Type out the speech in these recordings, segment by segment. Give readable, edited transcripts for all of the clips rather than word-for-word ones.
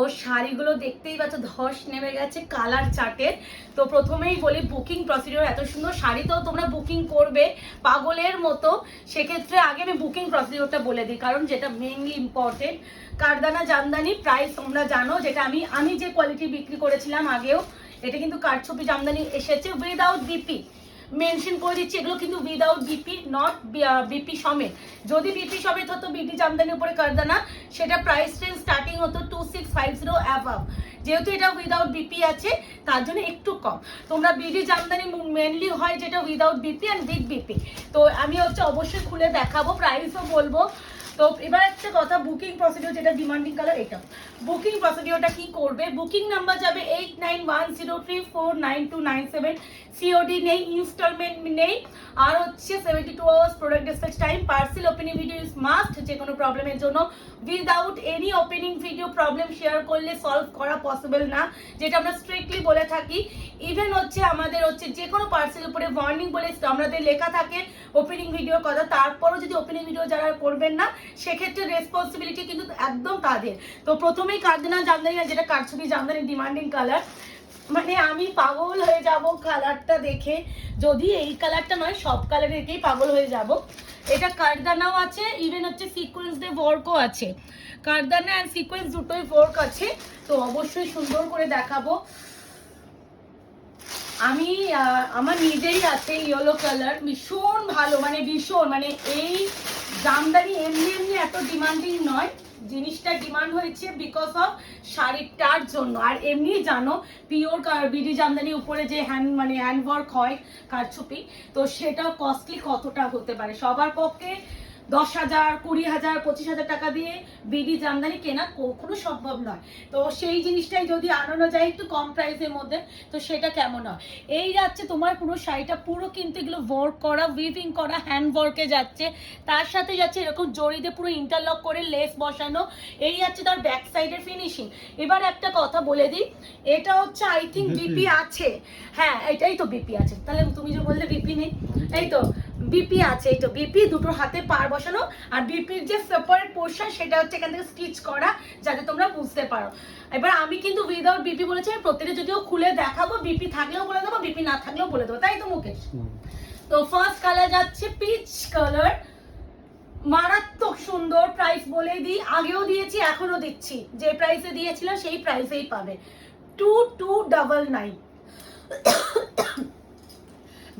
তো শাড়িগুলো দেখতেই পাচ্ছ ধস নেমে গেছে কালার চার্টের। তো প্রথমেই বলি বুকিং প্রসিডিওর, এত সুন্দর শাড়ি তো তোমরা বুকিং করবে পাগলের মতো। সেক্ষেত্রে আগে আমি বুকিং প্রসিডিওরটা বলে দিই, কারণ যেটা মেইনলি ইম্পর্টেন্ট। কারদানা জামদানি প্রাইস তোমরা জানো, যেটা আমি যে কোয়ালিটি বিক্রি করেছিলাম আগেও, এটা কিন্তু কারচুপি জামদানি এসেছে উইদাউট বিপি। মেনশন করে দিচ্ছি এগুলো কিন্তু উইদাউট বিপি, নট বিপি সমেত। যদি বিপি সমেত হতো বিডি জামদানির উপরে কারদানা, সেটা প্রাইস রেঞ্জ স্টার্টিং হতো 2650 অ্যাভাব। যেহেতু এটা উইদাউট বিপি আছে তার জন্য একটু কম। তোমরা বিডি জামদানি মেনলি হয় যেটা without BP and with BP. তো আমি অবশ্যই খুলে দেখাবো, প্রাইসও বলবো। তো এবার একটা কথা, বুকিং প্রসিডিওর যেটা ডিমান্ডিং কালার, এটা বুকিং প্রসিডিওরটা কি করবে, বুকিং নাম্বার যাবে 8910349297। সিওডি নেই, ইনস্টলমেন্ট নেই, আর হচ্ছে 72 hours product dispatch time. Parcel opening video is must, যে কোনো প্রবলেমের জন্য। Without any opening video problem share করলে সলভ করা পসিবল না, যেটা আমরা স্ট্রিক্টলি বলে থাকি। ইভেন হচ্ছে আমাদের হচ্ছে যে কোনো পার্সেল উপরে ওয়ার্নিং বলে আমাদের লেখা থাকে ওপেনিং ভিডিওর কথা, তারপরও যদি ওপেনিং ভিডিও যারা করবেন না সেক্ষেত্রে রেসপন্সিবিলিটি কিন্তু একদম তাদের। তো প্রথমেই কারদানা জামদানি, যেটা কারচুপি জামদানি ডিমান্ডিং কালার, মানে আমি পাগল হয়ে যাব কালারটা দেখে। যদি এই কালারটা নয় সব কালার দেখেই পাগল হয়ে যাব। এটা কারদানাও আছে, ইভেন হচ্ছে সিকোয়েন্স দিয়ে ওয়ার্কও আছে। কারদানা অ্যান্ড সিকোয়েন্স দুটোই ওয়ার্ক আছে। তো অবশ্যই সুন্দর করে দেখাবো। আমি আমার নিজেরই আছে ইয়েলো কালার, ভীষণ ভালো, মানে ভীষণ, মানে এই জামদানি এমনি এমনি এত ডিমান্ডিং নয়, জিনিসটা ডিমান্ড হয়েছে বিকজ অফ শাড়িটার জন্য। আর এমনি জানো পিওর বিডি জামদানি উপরে যে হ্যান্ড ওয়ার্ক হয় কারচুপি, তো সেটা কস্টলি কতটা হতে পারে। সবার পক্ষে 10,000, 20,000, 25,000 টাকা দিয়ে বিডি জামদানি কেনা কখনো সম্ভব নয়। তো সেই জিনিসটাই যদি আনানো যায় একটু কম প্রাইসের মধ্যে, তো সেটা কেমন হয়। এই যাচ্ছে তোমার পুরো শাড়িটা, পুরো কিন্তু এগুলো ওয়ার্ক করা, উইভিং করা, হ্যান্ড ওয়ার্কে যাচ্ছে। তার সাথে যাচ্ছে এরকম জড়িতে পুরো ইন্টারলক করে লেস বসানো। এই যাচ্ছে তার ব্যাক সাইডের ফিনিশিং। এবার একটা কথা বলে দিই, এটা হচ্ছে আই থিঙ্ক বিপি আছে। হ্যাঁ, এটাই তো বিপি আছে। তাহলে তুমি যে বললে বিপি নেই, এই তো বিপি আছে। এই তো বিপি, দুটো হাতে পার বসানো। আর বিপির যে সেপারেট পোর্শন সেটা হচ্ছে এখান থেকে স্টিচ করা, যাতে তোমরা বুঝতে পারো। এবার আমি কিন্তু উইদাউট বিপি বলেছি, আমি প্রত্যেকটা যদিও খুলে দেখাবো, বিপি থাকলেও বলে দেবো, বিপি না থাকলেও বলে দেবো, তাই তো মুকেশ? তো ফার্স্ট কালার যাচ্ছে পিচ কালার, মারাত্মক সুন্দর। প্রাইস বলে দিই, আগেও দিয়েছি এখনো দিচ্ছি, যে প্রাইসে দিয়েছিলাম সেই প্রাইসেই পাবে। 2299,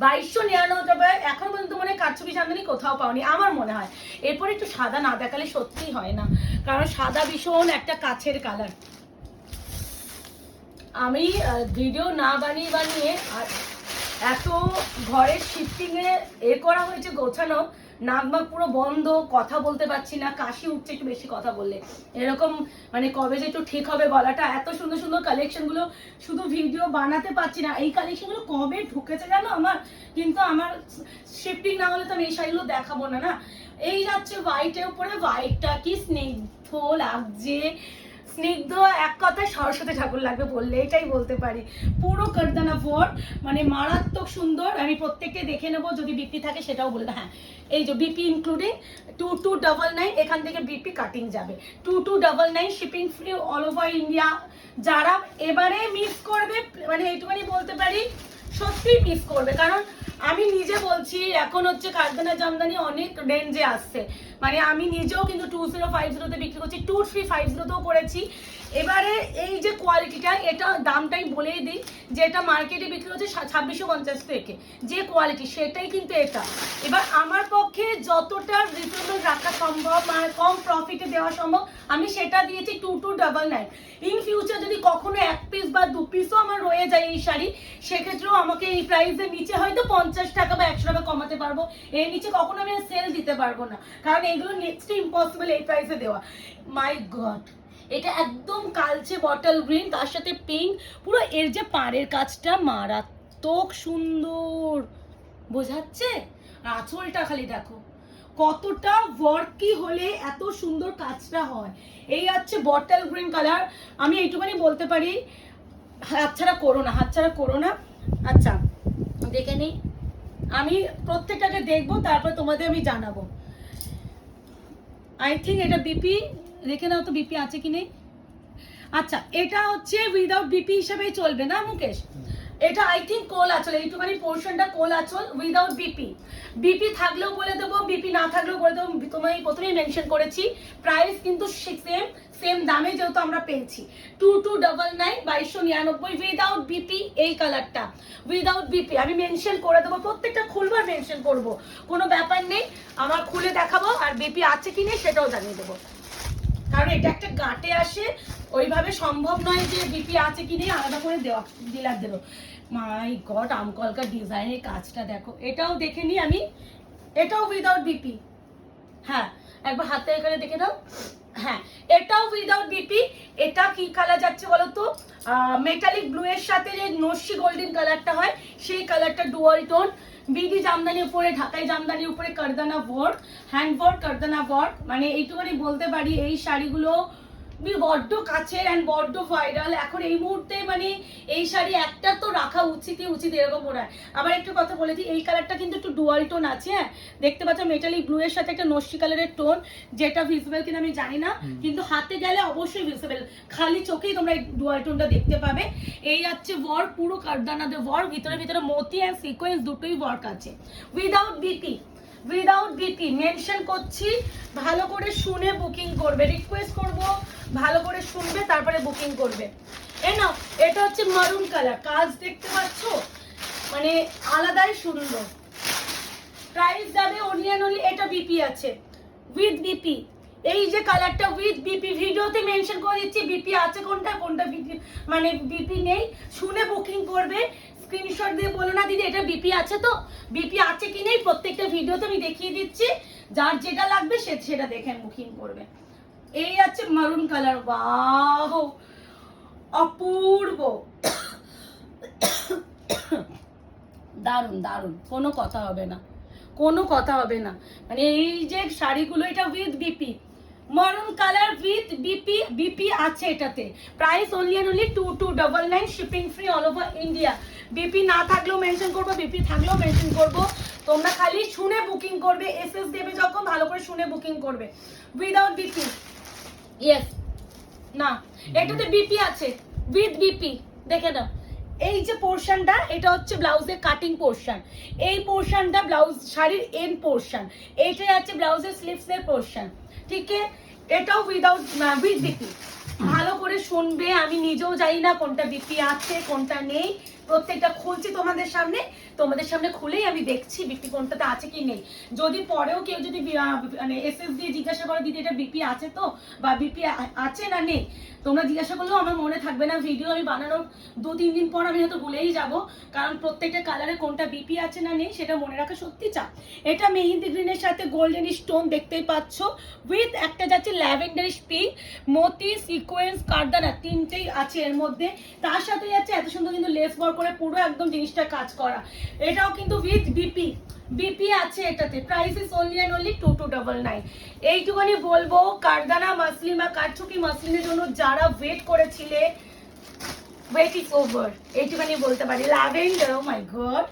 2299। এখন পর্যন্ত মনে হয় কারচুপি জামদানি কোথাও পাওনি আমার মনে হয়। এরপর একটু সাদা না দেখালে সত্যিই হয় না, কারণ সাদা ভীষণ একটা কাছের কালার। আমি ভিডিও না বানিয়ে আর এত ঘরের শিফটিং এ করা হয়েছে, গোছানো, নাক পুরো বন্ধ, কথা বলতে পারছি না, কাশি উঠছে একটু বেশি কথা বললে। এরকম মানে কবে যে একটু ঠিক হবে গলাটা। এত সুন্দর সুন্দর কালেকশন গুলো, শুধু ভিডিও বানাতে পারছি না। এই কালেকশন গুলো কবে ঢুকেছে জানো আমার, কিন্তু আমার শিফটিং না হলে তো আমি এই শাড়িগুলো দেখাবো না না। এই যাচ্ছে হোয়াইটের উপরে, হোয়াইটটা কি স্নিগ্ধ লাগছে, স্নিগ্ধ, এক কথায় সরস্বতী ঠাকুর লাগবে বললে এটাই বলতে পারি। পুরো কারদানা ওয়ার্ক, মানে মারাত্মক সুন্দর। আমি প্রত্যেককে দেখে নেবো, যদি বিপি থাকে সেটাও বলবো। হ্যাঁ, এই যে বিপি ইনক্লুডিং 2299, এখান থেকে বিপি কাটিং যাবে 2299, shipping free all over India. যারা এবারে মিস করবে, মানে এইটুখানি বলতে পারি, সত্যি মিস করবে। কারণ আমি নিজে বলছি, এখন হচ্ছে কারদানা জামদানি অনেক রেঞ্জে আসছে। মানে আমি নিজেও কিন্তু 2050-তে বিক্রি করছি, 2350-তেও করেছি। এবারে এই যে কোয়ালিটিটা, এটা দামটাই বলেই দিই, যে এটা মার্কেটে বিক্রি হচ্ছে 2650 থেকে, যে কোয়ালিটি সেটাই কিন্তু এটা। এবার আমার পক্ষে যতটা রিজনেবল রাখা সম্ভব, মানে কম প্রফিটে দেওয়া সম্ভব, আমি সেটা দিয়েছি 2299। ইন ফিউচার যদি কখনো এক পিস বা দু পিসও আমার রয়ে যায় এই শাড়ি, সেক্ষেত্রেও আমাকে এই প্রাইসের নিচে হয়তো 50 টাকা বা 100 টাকা কমাতে পারবো, এর নিচে কখনো আমি সেল দিতে পারবো না, কারণ এগুলো নেক্সট ইম্পসিবল এই প্রাইসে দেওয়া। মাই গড, এটা একদম কালচে বটল গ্রিন, তার সাথে পিঙ্ক, পুরো এর যে পাড়ের কাজটা মারাত্মক সুন্দর, বোঝাচ্ছে। আঁচলটা খালি দেখো কতটা ওয়ার্কি হলে এত সুন্দর কাজটা হয়। এই হচ্ছে বটল গ্রিন কালার। আমি এইটুখানি বলতে পারি, হাতছাড়া করো না, হাতছাড়া করো না। আচ্ছা, দেখে নিই, আমি প্রত্যেকটাকে দেখবো, তারপর তোমাদের আমি জানাবো। আই থিঙ্ক এটা বিপি, দেখে নাও তো বিপি আছে কি নেই। আচ্ছা এটা হচ্ছে উইদাউট বিপি হিসেবেই চলবে না মুকেশ? এটা আই থিঙ্ক কোল আঁচল, এইটুখানি পোর্শনটা কোল আঁচল উইদাউট বিপি। বিপি থাকলেও বলে দেবো, বিপি না থাকলেও বলে দেবো, তোমায় প্রথমেই মেনশন করেছি প্রাইস কিন্তু সেম সেম দামে যেহেতু আমরা পেয়েছি 2299 2299 উইদাউট বিপি। এই কালারটা উইদাউট বিপি আমি মেনশন করে দেবো, প্রত্যেকটা খুলবার মেনশন করব, কোনো ব্যাপার নেই, আমার খুলে দেখাবো আর বিপি আছে কি নেই সেটাও জানিয়ে দেবো, কারণ এটা একটা গাঁটে আসে, ওইভাবে সম্ভব নয় যে বিপি আছে কি নেই আলাদা করে দেওয়া ডিলার দেবো। মাই গড আমকলকার ডিজাইনের কাজটা দেখো, এটাও দেখে নিই আমি, এটাও উইদাউট বিপি। হ্যাঁ একবার হাতে এখানে দেখে দাও, হ্যাঁ এটাও উইদাউট বিপি। এটা কি কালার যাচ্ছে বলো তো, মেটালিক ব্লু এর সাথে যে নস্যি গোল্ডেন কালারটা হয় সেই কালারটা ডুয়াল টোন। বিডি জামদানির উপরে, ঢাকাই জামদানির উপরে কারদানা ওয়ার্ক, হ্যান্ড ওয়ার্ক, কারদানা ওয়ার্ক, মানে এইটুখানি বলতে পারি এই শাড়িগুলো বড্ড কাছের অ্যান্ড বড্ড ভাইরাল এখন এই মুহূর্তে, মানে এই শাড়ি একটা তো রাখা উচিতই উচিত এরকম মনে হয়। আবার একটু কথা বলে দিই, এই কালারটা কিন্তু একটু ডুয়াল টোন আছে, হ্যাঁ দেখতে পাচ্ছ মেটালিক ব্লু এর সাথে একটা নস্যি কালারের টোন, যেটা ভিজিবল কিনা আমি জানি না, কিন্তু হাতে গেলে অবশ্যই ভিজিবল, খালি চোখেই তোমরা এই ডুয়াল টোনটা দেখতে পাবে। এই হচ্ছে ওয়ার্ক, পুরো কারদানাতে ওয়ার্ক, ভিতরে ভিতরে মতি অ্যান্ড সিকোয়েন্স দুটোই ওয়ার্ক আছে without BP. Without BP mention করছি, ভালো করে শুনে বুকিং করবে, রিকোয়েস্ট করব ভালো করে শুনবে তারপরে বুকিং করবে। এই নাও এটা হচ্ছে মারুন কালার, কাজ দেখতে পাচ্ছ মানে আলাদাই সুন্দর। প্রাইস যাবে অনিয়ন অনলি, এটা বিপি আছে উইথ বিপি। এই যে কালারটা উইথ বিপি, ভিডিওতে মেনশন করে দিচ্ছি বিপি আছে কোনটা কোনটা বিপি মানে বিপি নেই, শুনে বুকিং করবে। স্ক্রিনশট দিয়ে বলো না দিদি এটা বিপি আছে, তো বিপি আছে কি নেই প্রত্যেকটা ভিডিওতে আমি দেখিয়ে দিচ্ছি, যার যেটা লাগবে সেটা দেখে বুকিং করবে। এই আছে মারুন কালার, ওয়াও অপূর্ব, দারুন দারুন, কোনো কথা হবে না, কোনো কথা হবে না, মানে এই যে শাড়িগুলো এটা with BP, maroon colour with BP, BP আছে এটাতে। Price only and only 2299, shipping free all over India. বিপি না থাকলেও মেনশন করবো, বিপি থাকলেও মেনশন করবো, তোমরা খালি শুনে বুকিং করবে, এসএস দেবে যখন ভালো করে শুনে বুকিং করবে। উইদাউট বিপি ইয়েস না, এটাতে বিপি আছে উইথ বিপি, দেখে নাও। এই যে পোর্শনটা এটা হচ্ছে ব্লাউজের কাটিং পোর্শন, এই পোর্শনটা ব্লাউজ শাড়ির এন্ড পোর্শন, এইটাই আছে ব্লাউজের স্লিভস এর পোর্শন, ঠিক আছে? এটাও উইদাউট উইথ বিপি, ভালো করে শুনবে, আমি নিজেও জানি না কোনটা বিপি আছে কোনটা নেই, প্রত্যেকটা খুলছি তোমাদের সামনে খুলেই আমি দেখছি বিপি কোনটাতে আছে কি নেই। যদি পরেও কেউ যদি মানে এসএস দিয়ে জিজ্ঞাসা করে দিদি এটা বিপি আছে তো, বা বিপি আছে না নেই, তোমরা জিজ্ঞাসা করলেও আমার মনে থাকবে না, ভিডিও আমি বানানোর 2-3 দিন পর আমি হয়তো ভুলেই যাব, কারণ প্রত্যেকটা কালারে কোনটা বিপি আছে না নেই সেটা মনে রাখা সত্যি চাপ। এটা মেহেন্দি গ্রিনের সাথে গোল্ডেন স্টোন দেখতেই পাচ্ছ, উইথ একটা যাচ্ছে ল্যাভেন্ডারিশ পিঙ্ক, মতি সিকোয়েন্স কারদানা তিনটেই আছে এর মধ্যে, তার সাথে যাচ্ছে এত সুন্দর কিন্তু লেস ওয়ার্ক করে পুরো একদম জিনিসটা কাজ করা, এটাও কিন্তু উইথ বিপি, বিপি আছে এটাতে। Price is only and only 2299। এইটুখানি বলবো কারদানা মাসলিন বা কারচুপি মাসলিনের জন্য যারা ওয়েট করেছিলে, ওয়েট ইজ ওভার, এইটুখানি বলতে পারি। ল্যাভেন্ডার, ও মাই গড,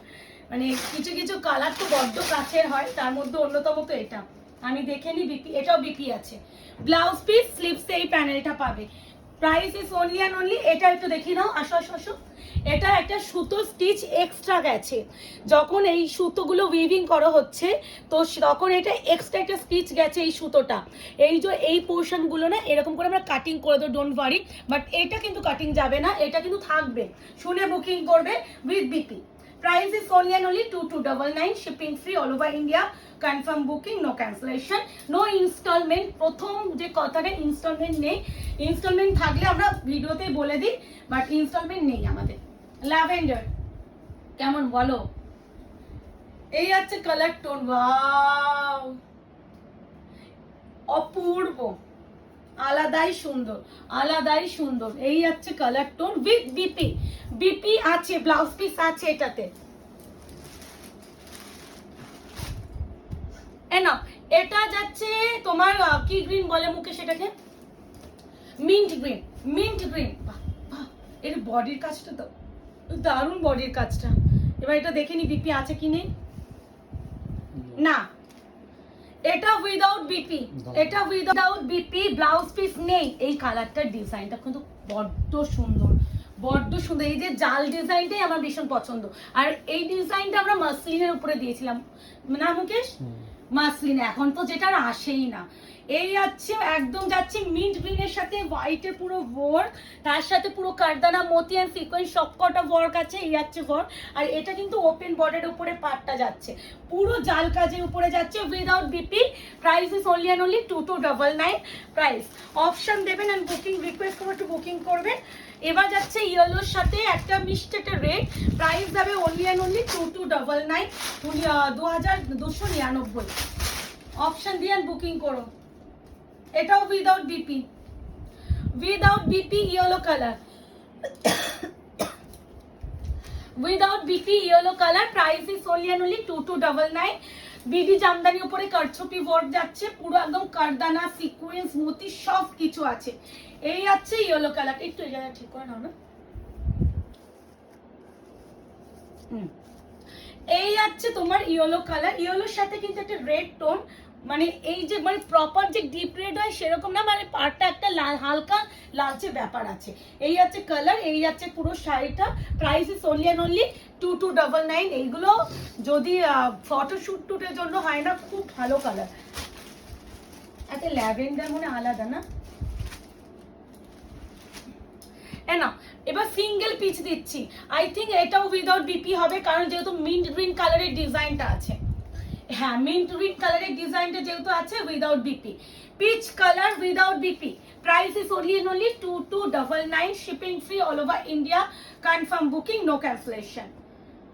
মানে কিছু কিছু কালার তো বড্ড কাছের হয়, তার মধ্যে অন্যতম তো এটা, আমি দেখে নি বিপি, এটাও বিপি আছে। ব্লাউজ পিস স্লিভসে এই প্যানেলটা পাবে। Price is only and only, এটা একটু দেখিয়ে নাও, আসো আসো আসো, এটা একটা সুতো স্টিচ এক্সট্রা গেছে, যখন এই সুতোগুলো উইভিং করা হচ্ছে তো তখন এটা এক্সট্রা একটা স্টিচ গেছে এই সুতোটা, এই যে এই পোর্শনগুলো না এরকম করে আমরা কাটিং করে দেবো, ডোন্ট ওয়ারি, বাট এটা কিন্তু কাটিং যাবে না, এটা কিন্তু থাকবে, শুনে বুকিং করবে with BP. Price is only and only 2299, shipping free all over India, confirm booking, no cancellation, no installment। প্রথম যে কথাটা ইনস্টলমেন্ট নেই, ইনস্টলমেন্ট থাকলে আমরা ভিডিওতে বলে দিই, বাট ইনস্টলমেন্ট নেই আমাদের। ল্যাভেন্ডার কেমন বলো, এই আছে কালার টোন, ওয়াও অপূর্ব, আলাদাই সুন্দর, আলাদাই সুন্দর, এই হচ্ছে colour tone with BP, BP আছে, ব্লাউজ পিস আছে এটাতে। না এটা যাচ্ছে তোমার কি গ্রিন বলে মুখে সেটাকে, মিন্ট গ্রিন, মিন্ট গ্রিন, এর বডির কাজটা তো দারুণ, বডির কাজটা। এবার এটা দেখে নি বিপি আছে কি নেই, না এটা উইদাউট বিপি, এটা উইদাউট বিপি, ব্লাউজ পিস নেই। এই কালারটার ডিজাইনটা কিন্তু বড্ড সুন্দর, বড্ড সুন্দর। এই যে জাল ডিজাইনটাই আমার ভীষণ পছন্দ। আর এই ডিজাইনটা আমরা মাসলিনের উপরে দিয়েছিলাম না মুকেশ, মাসলিন। এখন তো যেটা আর আসেই না। এই যাচ্ছে একদম যাচ্ছে মিন্ট গ্রিনের সাথে হোয়াইটের পুরো ওয়ার্ক, তার সাথে পুরো কারদানা মোতি এন্ড সিকোয়েন্স সবকটা ওয়ার্ক আছে। এই যাচ্ছে ওয়ার্ক, আর এটা কিন্তু ওপেন বর্ডারের উপরে পাটটা যাচ্ছে, পুরো জাল কাজের উপরে যাচ্ছে without BP. Price is only and only 2299 price. Option দেবেন এন্ড বুকিং রিকোয়েস্ট করে একটু বুকিং করবেন। এবার যাচ্ছে ইয়েলোর সাথে একটা মিষ্টি একটা রেড, প্রাইস যাবে অনলি অ্যান্ড অনলি 2299, 2299। অপশন দিয়ে বুকিং করো। এটাও without BP, without BP yellow colour, without BP yellow colour. Price is only and only 2299। BD Jamdani উপরে কারচুপি ওয়ার্ক যাচ্ছে, পুরো একদম কারদানা সিকোয়েন্স মোতি সব কিছু আছে। এই আছে ইয়েলো কালার, একটু এই জায়গা ঠিক করে নাও না। এই আছে তোমার ইয়েলো কালার, ইয়েলোর সাথে কিন্তু একটা রেড টোন, মানে এই যে মানে প্রপার যে ডিপ রেড হয় সেরকম না, মানে পাড়টা একটা হালকা লালচে ব্যাপার আছে। এই আছে কালার, এই আছে পুরো শাড়িটা। Price is only and only 2299। এইগুলো যদি ফটোশুট টুটের জন্য হয় না, খুব ভালো কালার। একটা ল্যাভেন্ডার মনে আলাদা না। না এবার সিঙ্গেল পিচ দিচ্ছি, আই থিঙ্ক এটাও উইদাউট বিপি হবে, কারণ যেহেতু মিন্ট গ্রিন কালারের ডিজাইনটা আছে। হ্যাঁ, মিন্ট গ্রিন কালারের ডিজাইনটা যেহেতু আছে without BP. Peach colour without BP. Price is only and only 2299, shipping free all over India, confirm booking, no cancellation.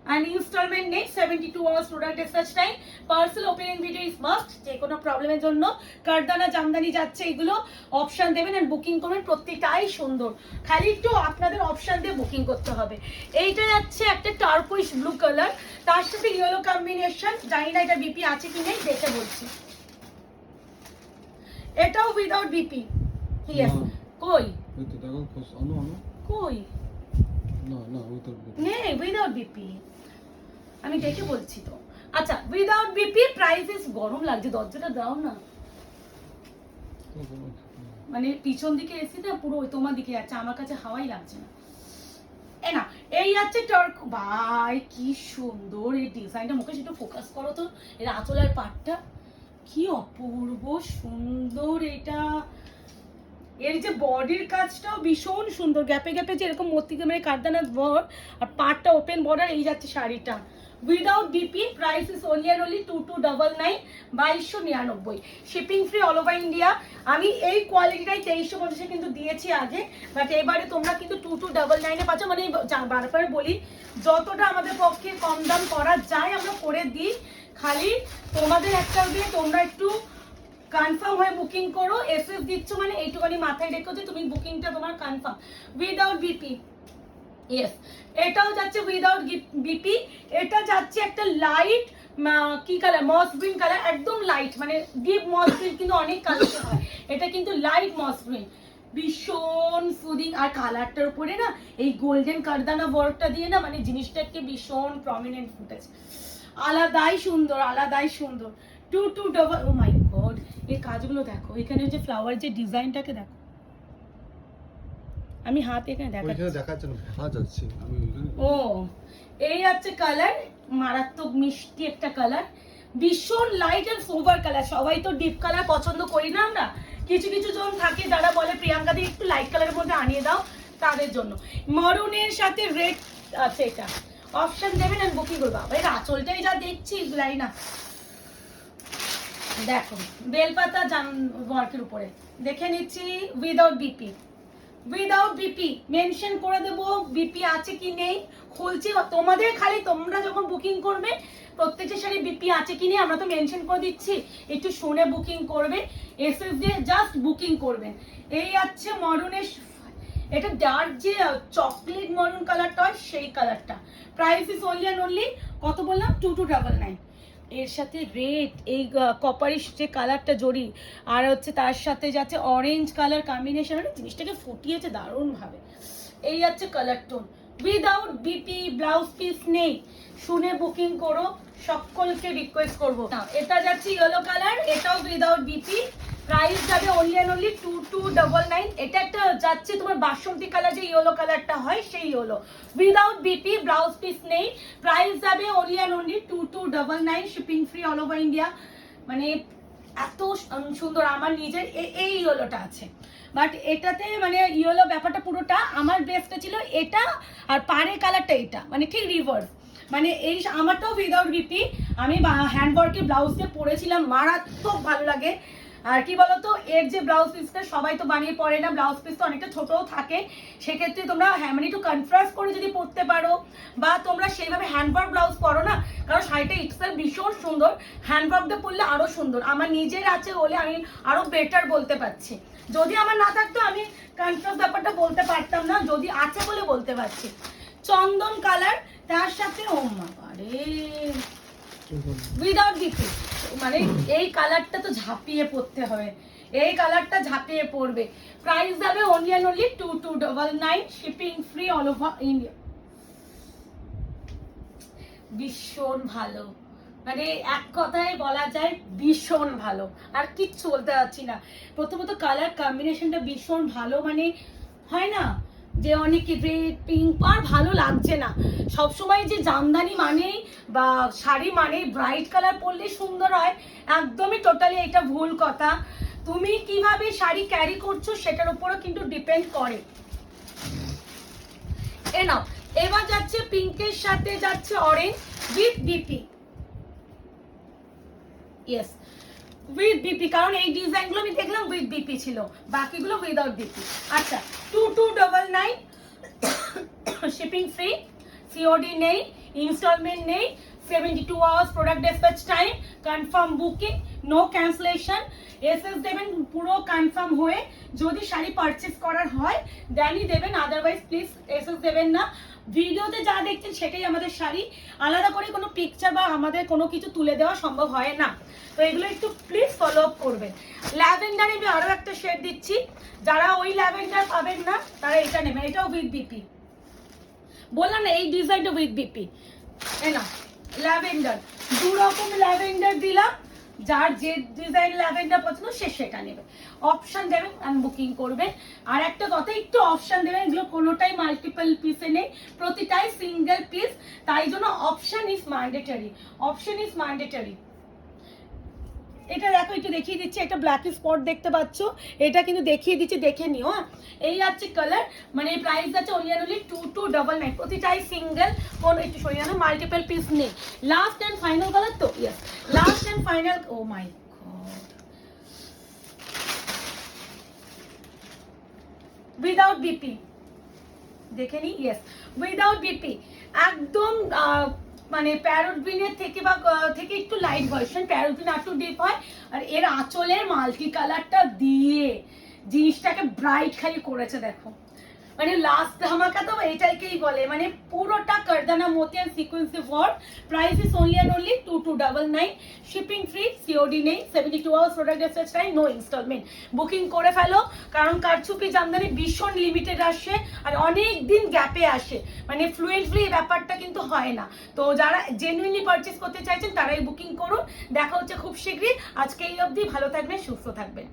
And installment next 72 hours product dispatch time. Parcel opening video is must. যে কোনো প্রবলেমের জন্য কারদানা জামদানি যাচ্ছে, এগুলো option দেবেন আর booking করবেন। প্রত্যেকটাই সুন্দর, খালি একটু আপনাদের অপশন দিয়ে বুকিং করতে হবে। এইটা যাচ্ছে একটা টার্কুইশ ব্লু কালার, তার সাথে ইয়েলো কম্বিনেশন। জানি না এটা বিপি আছে কি নেই, দেখে বলছি। এটাও উইদাউট বিপি। ইয়েস, কই কই নেই উইদাউট বিপি, আমি দেখে বলছি তো। আচ্ছা, উইদাউট বিপি। প্রাইস ইজ, গরম লাগছে, দরজাটা দাও না, মানে পিছন দিকে এসি না পুরো তোমার দিকে যাচ্ছে, আমার কাছে হাওয়াই লাগছে না। না এই আছে টার্ক, ভাই কি সুন্দর এই ডিজাইনটা। মুখে একটু ফোকাস করো তো, এর আঁচলের পাটটা কি অপূর্ব সুন্দর। এটা এর যে বডির কাজটাও ভীষণ সুন্দর, গ্যাপে গ্যাপে যে এরকম মতি মানে কারদানার ওয়ার্ক, আর পাটটা ওপেন বর্ডার। এই যাচ্ছে শাড়িটা without BP. Price is only and only 2299, 2299। Shipping free all over India. আমি এই কোয়ালিটিটাই 2350 কিন্তু দিয়েছি আগে, বাট এবারে তোমরা কিন্তু 2299 পাচ্ছ। মানে বারবার বলি, যতটা আমাদের পক্ষে কম দাম করা যায় আমরা করে দিই, খালি তোমাদের একটা দিয়ে তোমরা একটু কনফার্ম হয়ে বুকিং করো। এসএস দিচ্ছ মানে এইটুখানি মাথায় রেখো যে তুমি বুকিংটা তোমার কনফার্ম উইদাউট বিপি। ইয়েস, এটাও যাচ্ছে উইদাউট বিপি। এটা যাচ্ছে একটা লাইট কি কালার, মস গ্রিন কালার, একদম লাইট, মানে ডিপ মস গ্রিন কিন্তু অনেক কালার হয়, এটা কিন্তু লাইট মস গ্রিন, ভীষণ সুদিং। আর কালারটার উপরে না এই গোল্ডেন কারদানা ওয়ার্কটা দিয়ে না, মানে জিনিসটাকে ভীষণ প্রমিনেন্ট ফুটেছে। আলাদাই সুন্দর, আলাদাই সুন্দর। 2200। ও মাই গড, এই কাজগুলো দেখো, এখানে যে ফ্লাওয়ার যে ডিজাইনটাকে দেখো, আমি হাত এখানে দেখাচ্ছি। ও এই আছে কালার, মারাত্মক মিষ্টি একটা কালার, ভীষণ লাইট এন্ড সোবার কালার। সবাই তো ডিপ কালার পছন্দ করি না আমরা, কিছু কিছু জন থাকে যারা বলে প্রিয়াঙ্কা দি একটু লাইট কালারের মধ্যে আনিয়ে দাও, তাদের জন্য। মরুনের সাথে রেড আছে, এটা অপশন দেবেন আর বুকিং করবো। এর আঁচলটাই যা দেখছি এগুলাই না, দেখো বেলপাতা ওয়ার্কের উপরে দেখে নিচ্ছি without BP. Without BP mention করে দেবো বিপি আছে কি নেই, খুলছি তোমাদের, খালি তোমরা যখন বুকিং করবে প্রত্যেকটা শাড়ি বিপি আছে কি নেই আমরা তো মেনশন করে দিচ্ছি, একটু শুনে বুকিং করবে। এসএস দিয়ে জাস্ট বুকিং করবেন। এই আছে মরুনের, এটা ডার্ক যে চকলেট মরুন কালারটা হয় সেই কালারটা। Price is only and only কত বললাম, 2299। এর সাথে রেড এই কপারিশ যে কালারটা জড়ি, আর হচ্ছে তার সাথে যাচ্ছে অরেঞ্জ কালার কম্বিনেশন, মানে জিনিসটাকে ফুটিয়েছে দারুণভাবে। এই যাচ্ছে colour tone, without BP, blouse piece নেই, শুনে বুকিং করো, সকলকে রিকোয়েস্ট করবো। এটা যাচ্ছে ইয়েলো কালার, এটাও উইদাউট বিপি। প্রাইস যাবে অনলি অ্যান্ড অনলি 2299। এটা একটা যাচ্ছে তোমার বাসন্তী কালার, যে ইয়েলো কালারটা হয় সেই yellow, without BP, blouse piece নেই। প্রাইস যাবে only and only 2299, shipping free all over India. মানে এত সুন্দর। আমার নিজের এই ইয়েলোটা আছে, বাট এটাতে মানে ইয়েলো ব্যাপারটা পুরোটা আমার বেস্টটা ছিল এটা, আর পাড়ের কালারটা এটা, মানে ঠিক রিভার্স। মানে এই আমারটাও উইদাউট বিপি, আমি হ্যান্ডওয়ার্কে ব্লাউজ দিয়ে পরেছিলাম, মারাত্মক ভালো লাগে। আর কি বলতো, এর যে ব্লাউজ পিসটা সবাই তো বানিয়ে পরে না, ব্লাউজ পিস তো অনেকটা ছোটও থাকে, সেক্ষেত্রে তোমরা মানে একটু কনট্রাস্ট করে যদি পরতে পারো, বা তোমরা সেইভাবে হ্যান্ডওয়ার্ক ব্লাউজ পরো না, কারণ শাড়িটা ইটসেলফ ভীষণ সুন্দর, হ্যান্ডওয়ার্ক দিয়ে পরলে আরো সুন্দর। আমার নিজের আছে বলে আমি আরো বেটার বলতে পারছি, যদি আমার না থাকতো আমি কনট্রাস্ট ব্যাপারটা বলতে পারতাম না, যদি আছে বলে বলতে পারছি। চন্দন কালার, তার সাথে উইদাউট বিপি, মানে এই কালারটা তো ঝাঁপিয়ে পড়তে হবে, এই কালারটা ঝাঁপিয়ে পড়বে। প্রাইস যাবে only and only 2299, shipping free all over India. ভীষণ ভালো, মানে এক কথায় বলা যায় ভীষণ ভালো, আর কিচ্ছু বলতে পারছি না। প্রথমত কালার কম্বিনেশনটা ভীষণ ভালো, মানে হয় না যে অনেকে রেড পিঙ্ক আর ভালো লাগছে না, সবসময় যে জামদানি মানেই বা শাড়ি মানেই ব্রাইট কালার পরলে সুন্দর হয়, একদমই টোটালি এটা ভুল কথা। তুমি কিভাবে শাড়ি ক্যারি করছো সেটার উপরও কিন্তু ডিপেন্ড করে। এ নাও, এবার যাচ্ছে পিঙ্কের সাথে যাচ্ছে orange with BP. Yes, with BP, কারণ এই ডিজাইনগুলো আমি দেখলাম উইথ বিপি ছিল, বাকিগুলো উইদাউট বিপি। আচ্ছা, 2299, শিপিং ফ্রি, সিওডি নেই, ইনস্টলমেন্ট নেই, 72 hours product dispatch time, confirm booking, no cancellation. SS দেবেন পুরো কনফার্ম হয়ে, যদি শাড়ি পারচেস করার হয় দেনই দেবেন, আদারওয়াইজ প্লিজ এসএস দেবেন না। ভিডিওতে যা দেখছেন সেটাই আমাদের শাড়ি, আলাদা করে কোনো পিকচার বা আমাদের কোনো কিছু তুলে দেওয়া সম্ভব হয় না, তো এগুলো একটু প্লিজ ফলো আপ করবেন। ল্যাভেন্ডারে আমি আরও একটা শেড দিচ্ছি, যারা ওই ল্যাভেন্ডার পাবেন না তারা এটা নেবেন, এটাও উইথ বিপি, বললাম না এই ডিজাইনটা উইথ বিপি। এ না, ল্যাভেন্ডার, দু রকম ল্যাভেন্ডার দিলাম, যার যে ডিজাইন ল্যাভেন্ডার পছন্দ সে সেটা নেবে, অপশন দেবেন আর বুকিং করবেন। আর একটা কথা, একটু অপশন দেবেন, এগুলো কোনোটাই মাল্টিপল পিসে নেই, প্রতিটাই সিঙ্গেল পিস, তাই জন্য option is mandatory, option is mandatory. এটা দেখো, একটু দেখিয়ে দিচ্ছি, একটা ব্ল্যাক স্পট দেখতে পাচ্ছ, এটা কিন্তু দেখিয়ে দিচ্ছি, দেখে নিও। এই আছে কালার, মানে প্রাইস আছে অনলি অ্যান্ড অনলি 2299, প্রতিটাই সিঙ্গেল, কোন একটু সরিয়ে আনো, মাল্টিপল পিস নেই। লাস্ট এন্ড ফাইনাল কালার তো, yes, last and final, oh my god, without BP, দেখে নি, ইয়েস, উইদাউট বিপি, একদম মানে প্যারট গ্রিনের থেকে বা থেকে একটু লাইট ভার্সন, প্যারট গ্রিন একটু ডিপ হয়, আর এর আঁচলের মাল্টি কালারটা দিয়ে জিনিসটাকে ব্রাইট খালি করেছে দেখো, মানে লাস্ট ধামাকা তো এটাকেই বলে, মানে পুরোটা কারদানা মোতি আর সিকোয়েন্সে work. Price is only and only 2299, shipping free, COD নেই, 72 hours product dispatch time, no installment. Booking করে ফেলো, কারণ কারচুপি জামদানি ভীষণ লিমিটেড আসে আর অনেক দিন গ্যাপে আসে, মানে ফ্লুয়েন্টলি এই ব্যাপারটা কিন্তু হয় না। তো যারা জেনুইনলি পারচেস করতে চাইছেন তারাই বুকিং করুন। দেখা হচ্ছে খুব শীঘ্রই, আজকে এই অবধি, ভালো থাকবেন, সুস্থ থাকবেন।